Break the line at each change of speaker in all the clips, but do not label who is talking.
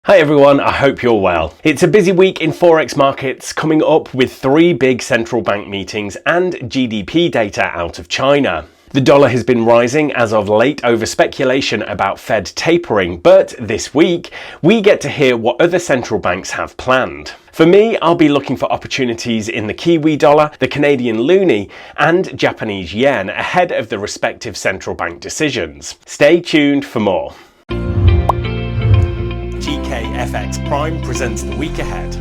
Hi everyone, I hope you're well. It's a busy week in Forex markets coming up with three big central bank meetings and GDP data out of China. The dollar has been rising as of late over speculation about Fed tapering, but this week we get to hear what other central banks have planned. For me, I'll be looking for opportunities in the Kiwi dollar, the Canadian loonie, and Japanese yen ahead of the respective central bank decisions. Stay tuned for more. FX Prime presents the week ahead.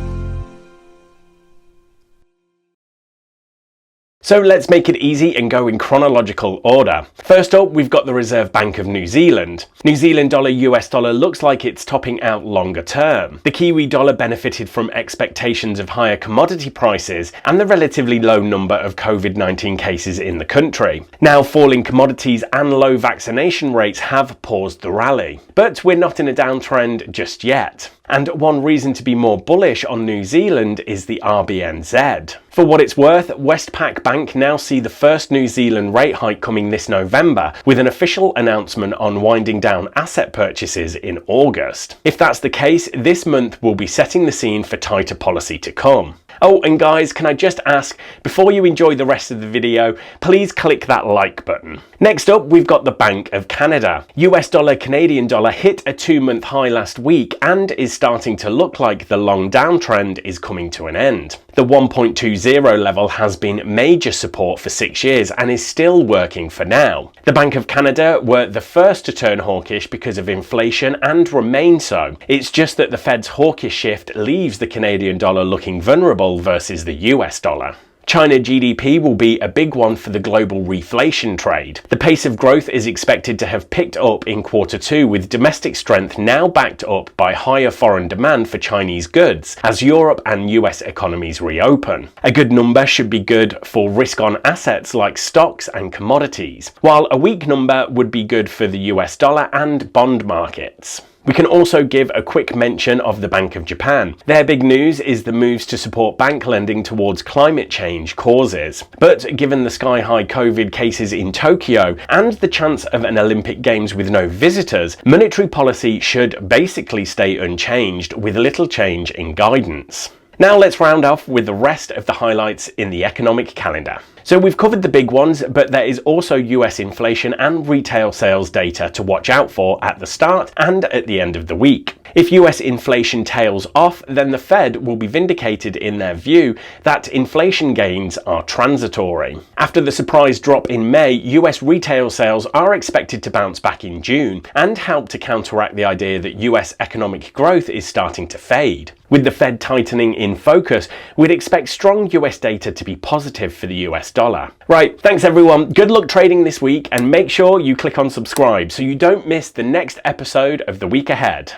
So let's make it easy and go in chronological order. First up, we've got the Reserve Bank of New Zealand. New Zealand dollar US dollar looks like it's topping out longer term. The Kiwi dollar benefited from expectations of higher commodity prices and the relatively low number of COVID-19 cases in the country. Now, falling commodities and low vaccination rates have paused the rally. But we're not in a downtrend just yet. And one reason to be more bullish on New Zealand is the RBNZ. For what it's worth, Westpac Bank now see the first New Zealand rate hike coming this November, with an official announcement on winding down asset purchases in August. If that's the case, this month will be setting the scene for tighter policy to come. Oh, and guys, can I just ask, before you enjoy the rest of the video, please click that like button. Next up, we've got the Bank of Canada. US dollar, Canadian dollar hit a 2-month high last week and is starting to look like the long downtrend is coming to an end. The 1.20 level has been major support for 6 years and is still working for now. The Bank of Canada were the first to turn hawkish because of inflation and remain so. It's just that the Fed's hawkish shift leaves the Canadian dollar looking vulnerable versus the US dollar. China GDP will be a big one for the global reflation trade. The pace of growth is expected to have picked up in Q2, with domestic strength now backed up by higher foreign demand for Chinese goods as Europe and US economies reopen. A good number should be good for risk-on assets like stocks and commodities, while a weak number would be good for the US dollar and bond markets. We can also give a quick mention of the Bank of Japan. Their big news is the moves to support bank lending towards climate change causes. But given the sky-high COVID cases in Tokyo and the chance of an Olympic Games with no visitors, monetary policy should basically stay unchanged with little change in guidance. Now let's round off with the rest of the highlights in the economic calendar. So we've covered the big ones, but there is also US inflation and retail sales data to watch out for at the start and at the end of the week. If US inflation tails off, then the Fed will be vindicated in their view that inflation gains are transitory. After the surprise drop in May, US retail sales are expected to bounce back in June and help to counteract the idea that US economic growth is starting to fade. With the Fed tightening in focus, we'd expect strong US data to be positive for the US dollar. Right, thanks everyone, good luck trading this week, and make sure you click on subscribe so you don't miss the next episode of The Week Ahead.